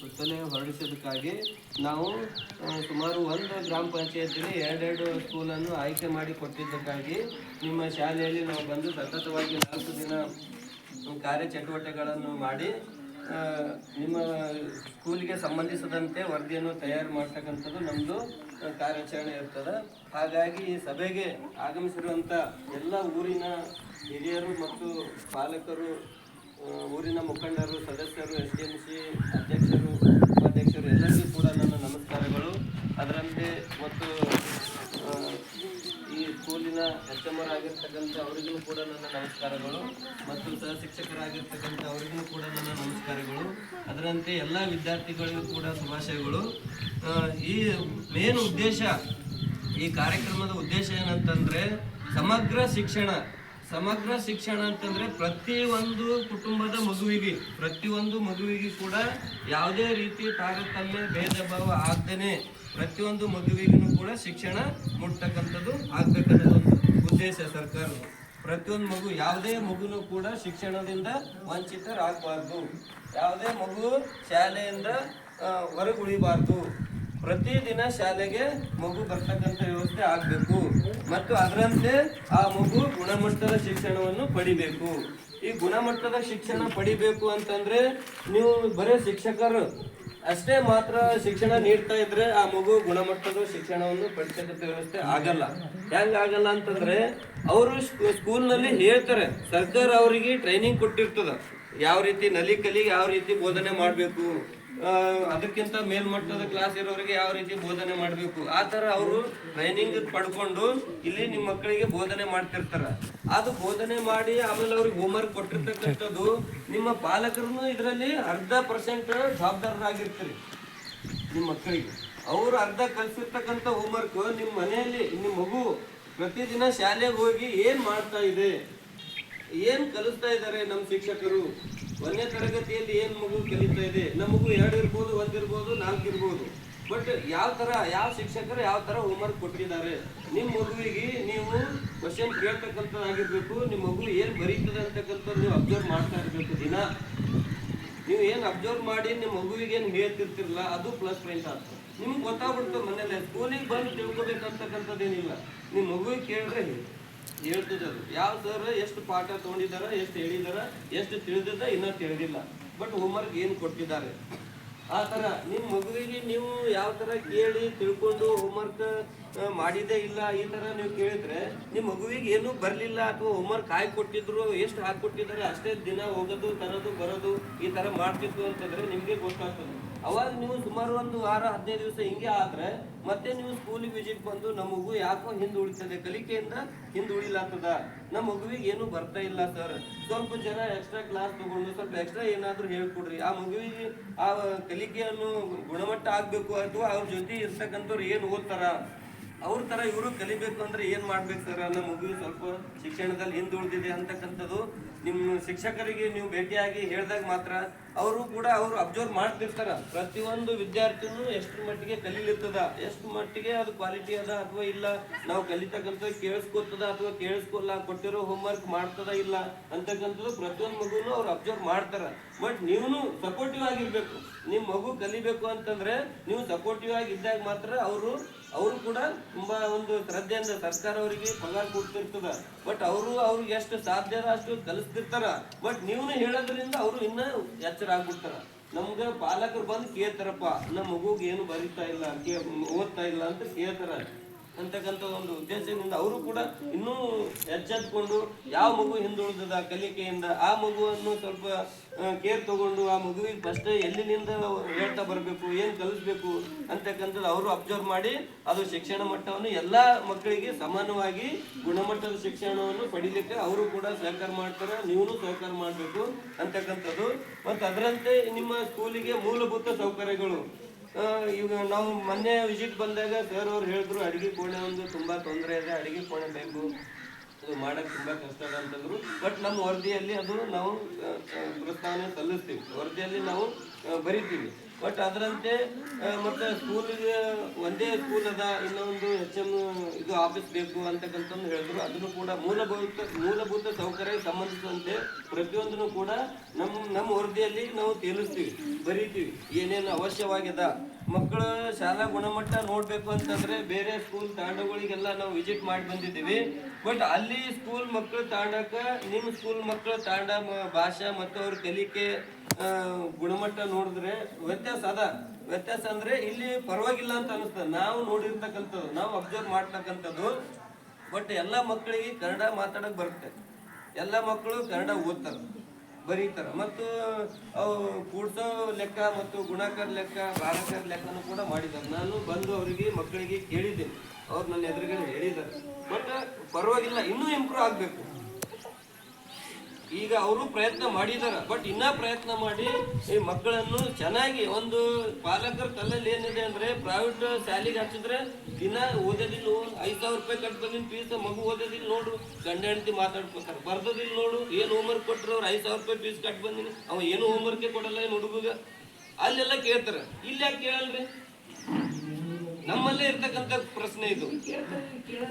ಸುತ್ತಲೇ ಹೊರಡಿಸೋದಕ್ಕಾಗಿ ನಾವು ಸುಮಾರು ಒಂದು ಗ್ರಾಮ ಪಂಚಾಯತಿಯಲ್ಲಿ 2 ಸ್ಕೂಲನ್ನು ಆಯ್ಕೆ ಮಾಡಿ ಕೊಟ್ಟಿದ್ದಕ್ಕಾಗಿ ನಿಮ್ಮ ಶಾಲೆಯಲ್ಲಿ ನಾವು ಬಂದು ಸತತವಾಗಿ 4 ದಿನ ಕಾರ್ಯಚಟುವಟಿಕೆಗಳನ್ನು ಮಾಡಿ ನಿಮ್ಮ ಸ್ಕೂಲಿಗೆ ಸಂಬಂಧಿಸಿದಂತೆ ವರದಿಯನ್ನು ತಯಾರು ಮಾಡ್ತಕ್ಕಂಥದ್ದು ನಮ್ಮದು ಕಾರ್ಯಾಚರಣೆ ಇರ್ತದೆ. ಹಾಗಾಗಿ ಈ ಸಭೆಗೆ ಆಗಮಿಸಿರುವಂಥ ಎಲ್ಲ ಊರಿನ ಹಿರಿಯರು ಮತ್ತು ಪಾಲಕರು, ಊರಿನ ಮುಖಂಡರು, ಸದಸ್ಯರು, SDMC ಅಧ್ಯಕ್ಷರು, ಉಪಾಧ್ಯಕ್ಷರು ಎಲ್ಲರಿಗೂ ಕೂಡ ನನ್ನ ನಮಸ್ಕಾರಗಳು. ಅದರಂತೆ ಮತ್ತು ಈ ಸ್ಕೂಲಿನ HM ಆಗಿರ್ತಕ್ಕಂಥ ಅವರಿಗೂ ಕೂಡ ನನ್ನ ನಮಸ್ಕಾರಗಳು ಮತ್ತು ಸಹ ಶಿಕ್ಷಕರಾಗಿರ್ತಕ್ಕಂಥ ಅವರಿಗೂ ಕೂಡ ನನ್ನ ನಮಸ್ಕಾರಗಳು. ಅದರಂತೆ ಎಲ್ಲ ವಿದ್ಯಾರ್ಥಿಗಳಿಗೂ ಕೂಡ ಶುಭಾಶಯಗಳು. ಈ ಮೇನ್ ಉದ್ದೇಶ, ಈ ಕಾರ್ಯಕ್ರಮದ ಉದ್ದೇಶ ಏನಂತಂದರೆ ಸಮಗ್ರ ಶಿಕ್ಷಣ ಅಂತಂದರೆ ಪ್ರತಿಯೊಂದು ಕುಟುಂಬದ ಪ್ರತಿಯೊಂದು ಮಗುವಿಗೆ ಕೂಡ ಯಾವುದೇ ರೀತಿ ತಾರತಮ್ಯ ಭೇದ ಭಾವ ಆಗದೇನೆ ಪ್ರತಿಯೊಂದು ಮಗುವಿಗೂ ಕೂಡ ಶಿಕ್ಷಣ ಮುಟ್ತಕ್ಕಂಥದ್ದು ಆಗ್ಬೇಕನ್ನೋದೊಂದು ಉದ್ದೇಶ ಸರ್ಕಾರದ. ಪ್ರತಿಯೊಂದು ಮಗು, ಯಾವುದೇ ಮಗುನೂ ಕೂಡ ಶಿಕ್ಷಣದಿಂದ ವಂಚಿತರಾಗಬಾರ್ದು, ಯಾವುದೇ ಮಗು ಶಾಲೆಯಿಂದ ಹೊರಗುಳಿಬಾರ್ದು. ಪ್ರತಿದಿನ ಶಾಲೆಗೆ ಮಗು ಬರ್ತಕ್ಕಂಥ ವ್ಯವಸ್ಥೆ ಆಗಬೇಕು ಮತ್ತು ಅದರಂತೆ ಆ ಮಗು ಗುಣಮಟ್ಟದ ಶಿಕ್ಷಣವನ್ನು ಪಡಿಬೇಕು. ಈ ಗುಣಮಟ್ಟದ ಶಿಕ್ಷಣ ಪಡಿಬೇಕು ಅಂತಂದ್ರೆ ನೀವು ಬರೀ ಶಿಕ್ಷಕರು ಅಷ್ಟೇ ಮಾತ್ರ ಶಿಕ್ಷಣ ನೀಡ್ತಾ ಇದ್ರೆ ಆ ಮಗು ಗುಣಮಟ್ಟದ ಶಿಕ್ಷಣವನ್ನು ಪಡಿತಕ್ಕಂಥ ವ್ಯವಸ್ಥೆ ಆಗಲ್ಲ. ಹೆಂಗಾಗಲ್ಲ ಅಂತಂದ್ರೆ ಅವರು ಸ್ಕೂಲ್ನಲ್ಲಿ ಹೇಳ್ತಾರೆ, ಸರ್ಕಾರ ಅವರಿಗೆ ಟ್ರೈನಿಂಗ್ ಕೊಟ್ಟಿರ್ತದ, ಯಾವ ರೀತಿ ಕಲಿಗೆ ಯಾವ ರೀತಿ ಬೋಧನೆ ಮಾಡಬೇಕು, ಅದಕ್ಕಿಂತ ಮೇಲ್ಮಟ್ಟದ ಕ್ಲಾಸ್ ಇರೋರಿಗೆ ಯಾವ ರೀತಿ ಬೋಧನೆ ಮಾಡಬೇಕು, ಆ ಥರ ಅವರು ಟ್ರೈನಿಂಗ್ ಪಡ್ಕೊಂಡು ಇಲ್ಲಿ ನಿಮ್ಮ ಮಕ್ಕಳಿಗೆ ಬೋಧನೆ ಮಾಡ್ತಿರ್ತಾರೆ. ಅದು ಬೋಧನೆ ಮಾಡಿ ಆಮೇಲೆ ಅವ್ರಿಗೆ ಹೋಮ್ವರ್ಕ್ ಕೊಟ್ಟಿರ್ತಕ್ಕಂಥದ್ದು ನಿಮ್ಮ ಪಾಲಕರು ಇದರಲ್ಲಿ 0.5% ಜವಾಬ್ದಾರರಾಗಿರ್ತೀರಿ. ನಿಮ್ಮ ಮಕ್ಕಳಿಗೆ ಅವರು ಅರ್ಧ ಕಲಿಸಿರ್ತಕ್ಕಂಥ ಹೋಮ್ವರ್ಕ್ ನಿಮ್ಮ ಮನೆಯಲ್ಲಿ ನಿಮ್ಮ ಮಗು ಪ್ರತಿದಿನ ಶಾಲೆಗೆ ಹೋಗಿ ಏನು ಮಾಡ್ತಾ ಇದೆ, ಏನು ಕಲಿಸ್ತಾ ಇದ್ದಾರೆ ನಮ್ಮ ಶಿಕ್ಷಕರು, 1ನೇ ತರಗತಿಯಲ್ಲಿ ಏನು ಮಗು ಕಲಿತಾ ಇದೆ, ನಮ್ಮ ಮಗು 2 ಇರ್ಬೋದು, 1 ಇರ್ಬೋದು, 4 ಇರ್ಬೋದು, ಬಟ್ ಯಾವ ಶಿಕ್ಷಕರು ಯಾವ ಥರ ಹೋಮ್ವರ್ಕ್ ಕೊಟ್ಟಿದ್ದಾರೆ, ನಿಮ್ಮ ಮಗುವಿಗೆ ನೀವು ಕ್ವಶನ್ ಕೇಳ್ತಕ್ಕಂಥದ್ದಾಗಿರ್ಬೇಕು, ನಿಮ್ಮ ಮಗು ಏನು ಬರೀತದೆ ಅಂತಕ್ಕಂಥದ್ದು ನೀವು ಅಬ್ಸರ್ವ್ ಮಾಡ್ತಾ ಇರಬೇಕು. ದಿನ ನೀವು ಏನು ಅಬ್ಸರ್ವ್ ಮಾಡಿ ನಿಮ್ಮ ಮಗುವಿಗೆ ಏನು ಹೇಳ್ತಿರ್ತಿರಲ್ಲ, ಅದು +ಪಾಯಿಂಟ್ ಆಗ್ತದೆ. ನಿಮ್ಗೆ ಗೊತ್ತಾಗ್ಬಿಡ್ತು ಮನೇಲಿ. ಸ್ಕೂಲಿಗೆ ಬಂದು ತಿಳ್ಕೊಬೇಕಂತಕ್ಕಂಥದ್ದೇನಿಲ್ಲ, ನಿಮ್ಮ ಮಗುವಿಗೆ ಕೇಳಿದ್ರೆ ಹೇಳ್ತದೆ ಅದು. ಯಾವ ಸರ್ ಎಷ್ಟು ಪಾಠ ತೊಗೊಂಡಿದ್ದಾರೆ, ಎಷ್ಟು ಹೇಳಿದಾರ, ಎಷ್ಟು ತಿಳಿದಿದ್ದ, ಇನ್ನೂ ತಿಳಿದಿಲ್ಲ, ಬಟ್ ಹೋಮ್ವರ್ಕ್ ಏನು ಕೊಟ್ಟಿದ್ದಾರೆ ಆ ಥರ ನಿಮ್ಮ ಮಗುವಿಗೆ ನೀವು ಯಾವ ಥರ ಕೇಳಿ ತಿಳ್ಕೊಂಡು ಹೋಮ್ವರ್ಕ್ ಮಾಡಿದೇ ಇಲ್ಲ ಈ ಥರ ನೀವು ಕೇಳಿದ್ರೆ ನಿಮ್ಮ ಮಗುವಿಗೆ ಏನೂ ಬರಲಿಲ್ಲ ಅಥವಾ ಹೋಮ್ವರ್ಕ್ ಕೊಟ್ಟಿದ್ರು, ಎಷ್ಟು ಹಾಕಿಕೊಟ್ಟಿದ್ದಾರೆ ಅಷ್ಟೇ ದಿನ ಹೋಗೋದು ತರೋದು ಬರೋದು ಈ ಥರ ಮಾಡ್ತಿತ್ತು ಅಂತಂದರೆ ನಿಮಗೆ ಗೊತ್ತಾಗ್ತದೆ. ಅವಾಗ ನೀವು ಸುಮಾರು 1 ವಾರ 15 ದಿವಸ ಹಿಂಗೆ ಆದರೆ ಮತ್ತೆ ನೀವು ಸ್ಕೂಲಿಗೆ ವಿಸಿಟ್ ಬಂದು ನಮ್ಮ ಮಗು ಯಾಕೋ ಹಿಂದುಳಿತದೆ, ಕಲಿಕೆಯಿಂದ ಹಿಂದುಳಿಲಾಗ್ತದ, ನಮ್ಮ ಮಗುವಿಗೆ ಏನೂ ಬರ್ತಾ ಇಲ್ಲ ಸರ್, ಸ್ವಲ್ಪ ಜನ ಎಕ್ಸ್ಟ್ರಾ ಕ್ಲಾಸ್ ತಗೊಂಡು ಸ್ವಲ್ಪ ಎಕ್ಸ್ಟ್ರಾ ಏನಾದರೂ ಹೇಳ್ಕೊಡ್ರಿ, ಆ ಮಗುವಿಗೆ ಆ ಕಲಿಕೆಯನ್ನು ಗುಣಮಟ್ಟ ಆಗಬೇಕು, ಅಥವಾ ಅವ್ರ ಜೊತೆ ಇರ್ತಕ್ಕಂಥವ್ರು ಏನು ಓದ್ತಾರ ಅವ್ರ ಥರ ಇವರು ಕಲಿಬೇಕು ಅಂದರೆ ಏನು ಮಾಡ್ಬೇಕು ಸರ್, ನಮ್ಮ ಮಗು ಸ್ವಲ್ಪ ಶಿಕ್ಷಣದಲ್ಲಿ ಹಿಂದುಳಿದಿದೆ ಅಂತಕ್ಕಂಥದ್ದು ನಿಮ್ಮ ಶಿಕ್ಷಕರಿಗೆ ನೀವು ಭೇಟಿಯಾಗಿ ಹೇಳಿದಾಗ ಮಾತ್ರ ಅವರು ಕೂಡ ಅಬ್ಸರ್ವ್ ಮಾಡ್ತಿರ್ತಾರೆ. ಪ್ರತಿಯೊಂದು ವಿದ್ಯಾರ್ಥಿನೂ ಎಷ್ಟು ಮಟ್ಟಿಗೆ ಕಲೀಲಿರ್ತದ, ಎಷ್ಟು ಮಟ್ಟಿಗೆ ಅದು ಕ್ವಾಲಿಟಿ ಅದ ಅಥವಾ ಇಲ್ಲ, ನಾವು ಕಲಿತಕ್ಕಂಥ ಕೇಳಿಸ್ಕೊತದ ಅಥವಾ ಕೇಳಿಸ್ಕೊಲ್ಲ, ಕೊಟ್ಟಿರೋ ಹೋಮ್ವರ್ಕ್ ಮಾಡ್ತದ ಇಲ್ಲ ಅಂತಕ್ಕಂಥದ್ದು ಪ್ರತಿಯೊಂದು ಮಗುನು ಅವ್ರು ಅಬ್ಸರ್ವ್ ಮಾಡ್ತಾರೆ. ಬಟ್ ನೀವು ಸಪೋರ್ಟಿವ್ ಆಗಿರ್ಬೇಕು. ನಿಮ್ಮ ಮಗು ಕಲಿಬೇಕು ಅಂತಂದ್ರೆ ನೀವು ಸಪೋರ್ಟಿವ್ ಆಗಿದ್ದಾಗ ಮಾತ್ರ ಅವರು ಕೂಡ ತುಂಬಾ ಒಂದು ಶ್ರದ್ಧೆಯಿಂದ ಸರ್ಕಾರ ಅವರಿಗೆ ಪಗಾರ ಕೊಡ್ತಿರ್ತದ, ಬಟ್ ಅವ್ರಿಗೆ ಎಷ್ಟು ಸಾಧ್ಯ ಅಷ್ಟು ಕಲಿಸ್ತಿರ್ತಾರ. ಬಟ್ ನೀವು ಹೇಳೋದ್ರಿಂದ ಅವರು ಇನ್ನ ಎಚ್ಚರ ಆಗ್ಬಿಡ್ತಾರ. ನಮ್ಗೆ ಪಾಲಕರು ಬಂದು ಕೇಳ್ತಾರಪ್ಪ, ನಮ್ಮ ಮಗುಗೆ ಏನು ಬರೀತಾ ಇಲ್ಲ, ಓದ್ತಾ ಇಲ್ಲ ಅಂತ ಕೇಳ್ತಾರ ಅಂತಕ್ಕಂಥ ಒಂದು ಉದ್ದೇಶದಿಂದ ಅವರು ಕೂಡ ಇನ್ನೂ ಎಚ್ಚೆತ್ಕೊಂಡು ಯಾವ ಮಗು ಹಿಂದುಳಿದ ಕಲಿಕೆಯಿಂದ ಆ ಮಗುವನ್ನು ಸ್ವಲ್ಪ ಕೇರ್ ತಗೊಂಡು ಆ ಮಗುವಿಗೆ ಫಸ್ಟ್ ಎಲ್ಲಿನಿಂದ ಹೇಳ್ತಾ ಬರಬೇಕು, ಏನು ಕಲಿಸ್ಬೇಕು ಅಂತಕ್ಕಂಥದ್ದು ಅವರು ಅಬ್ಸರ್ವ್ ಮಾಡಿ ಅದು ಶಿಕ್ಷಣ ಮಟ್ಟವನ್ನು ಎಲ್ಲ ಮಕ್ಕಳಿಗೆ ಸಮಾನವಾಗಿ ಗುಣಮಟ್ಟದ ಶಿಕ್ಷಣವನ್ನು ಪಡಿಲಿಕ್ಕೆ ಅವರು ಕೂಡ ಸಹಕಾರ ಮಾಡ್ತಾರೆ, ನೀವು ಸಹಕಾರ ಮಾಡಬೇಕು ಅಂತಕ್ಕಂಥದ್ದು. ಮತ್ತು ಅದರಂತೆ ನಿಮ್ಮ ಸ್ಕೂಲಿಗೆ ಮೂಲಭೂತ ಸೌಕರ್ಯಗಳು, ಈಗ ನಾವು ಮೊನ್ನೆ ವಿಸಿಟ್ ಬಂದಾಗ ಸರ್ ಅವ್ರು ಹೇಳಿದ್ರು ಅಡುಗೆ ಕೋಣೆ ಒಂದು ತುಂಬ ತೊಂದರೆ ಇದೆ, ಅಡುಗೆ ಕೋಣೆ ಬೇಕು, ಅದು ಮಾಡೋಕ್ಕೆ ತುಂಬ ಕಷ್ಟ ಇದೆ ಅಂತಂದ್ರು. ಬಟ್ ನಮ್ಮ ವರದಿಯಲ್ಲಿ ಅದು ನಾವು ಪ್ರಸ್ತಾವನೆ ಸಲ್ಲಿಸ್ತೀವಿ. ವರದಿಯಲ್ಲಿ ನಾವು ಬರಿತೀವಿ. ಬಟ್ ಅದರಂತೆ ಮತ್ತು ಸ್ಕೂಲಿಗೆ ಒಂದೇ ಸ್ಕೂಲ್ ಅದ, ಇನ್ನೊಂದು HM ಇದು ಆಫೀಸ್ ಬೇಕು ಅಂತಕ್ಕಂಥದ್ದು ಹೇಳಿದ್ರು. ಅದನ್ನು ಕೂಡ ಮೂಲಭೂತ ಸೌಕರ್ಯಕ್ಕೆ ಸಂಬಂಧಿಸಿದಂತೆ ಪ್ರತಿಯೊಂದನ್ನು ಕೂಡ ನಮ್ಮ ವರದಿಯಲ್ಲಿ ನಾವು ತೇಲಿಸ್ತೀವಿ, ಬರೀತೀವಿ ಏನೇನು ಅವಶ್ಯವಾಗಿದೆ. ಮಕ್ಕಳು ಶಾಲಾ ಗುಣಮಟ್ಟ ನೋಡಬೇಕು ಅಂತಂದರೆ ಬೇರೆ ಸ್ಕೂಲ್ ತಾಂಡಗಳಿಗೆಲ್ಲ ನಾವು ವಿಸಿಟ್ ಮಾಡಿ ಬಂದಿದ್ದೀವಿ. ಬಟ್ ಅಲ್ಲಿ ಸ್ಕೂಲ್ ಮಕ್ಕಳು ತಾಂಡಕ್ಕೆ ನಿಮ್ಮ ಸ್ಕೂಲ್ ಮಕ್ಕಳು ತಾಂಡ ಭಾಷೆ ಮತ್ತು ಅವ್ರ ಕಲಿಕೆ ಗುಣಮಟ್ಟ ನೋಡಿದ್ರೆ ವ್ಯತ್ಯಾಸ ಅಂದ್ರೆ ಇಲ್ಲಿ ಪರವಾಗಿಲ್ಲ ಅಂತ ಅನಿಸ್ತದೆ. ನಾವು ನೋಡಿರ್ತಕ್ಕಂಥದ್ದು, ನಾವು ಅಬ್ಸರ್ವ್ ಮಾಡ್ತಕ್ಕಂಥದ್ದು. ಬಟ್ ಎಲ್ಲ ಮಕ್ಕಳಿಗೆ ಕನ್ನಡ ಮಾತಾಡಕ್ ಬರುತ್ತೆ, ಎಲ್ಲ ಮಕ್ಕಳು ಕನ್ನಡ ಓದ್ತಾರೆ, ಬರೀತಾರೆ. ಮತ್ತು ಅವು ಕೂಡ್ಸೋ ಲೆಕ್ಕ ಮತ್ತು ಗುಣಾಕಾರ ಲೆಕ್ಕ, ಭಾಗಾಕಾರ ಲೆಕ್ಕನೂ ಕೂಡ ಮಾಡಿದ್ದಾರೆ. ನಾನು ಬಂದು ಅವರಿಗೆ ಮಕ್ಕಳಿಗೆ ಕೇಳಿದ್ದೇನೆ, ಅವ್ರು ನನ್ನ ಎದುರುಗಡೆ ಹೇಳಿದ್ದಾರೆ. ಬಟ್ ಪರವಾಗಿಲ್ಲ, ಇನ್ನೂ ಇಂಪ್ರೂವ್ ಆಗಬೇಕು. ಈಗ ಅವರು ಪ್ರಯತ್ನ ಮಾಡಿದಾರ, ಬಟ್ ಇನ್ನ ಪ್ರಯತ್ನ ಮಾಡಿ ಈ ಮಕ್ಕಳನ್ನು ಚೆನ್ನಾಗಿ ಒಂದು ಪಾಲಕರ ತಲೆಯಲ್ಲಿ ಏನಿದೆ ಅಂದ್ರೆ ಪ್ರೈವೇಟ್ ಶಾಲೆಗೆ ಹಚ್ಚಿದ್ರೆ ದಿನ ಓದೋದಿಲ್ಲ, 5,000 ರೂಪಾಯಿ ಕಟ್ ಬಂದಿನ ಫೀಸ್, ಮಗು ಓದೋದಿಲ್ಲ ನೋಡು, ಗಂಡ ಹೆಂಡತಿ ಮಾತಾಡ್ಕೊತಾರೆ. ಬರ್ದೋದಿಲ್ಲ ನೋಡು, ಏನು ಹೋಮ್ವರ್ಕ್ ಕೊಟ್ಟರು ಅವ್ರು 5,000 ರೂಪಾಯಿ ಫೀಸ್ ಕಟ್ ಬಂದಿನಿ, ಅವ ಏನು ಹೋಮ್ವರ್ಕೇ ಕೊಡಲ್ಲ ಏನು ಹುಡುಗ, ಅಲ್ಲೆಲ್ಲ ಕೇಳ್ತಾರೆ. ಇಲ್ಲಿ ಯಾಕೆ ಕೇಳಲ್ರಿ? ನಮ್ಮಲ್ಲೇ ಇರ್ತಕ್ಕಂಥ ಪ್ರಶ್ನೆ ಇದು.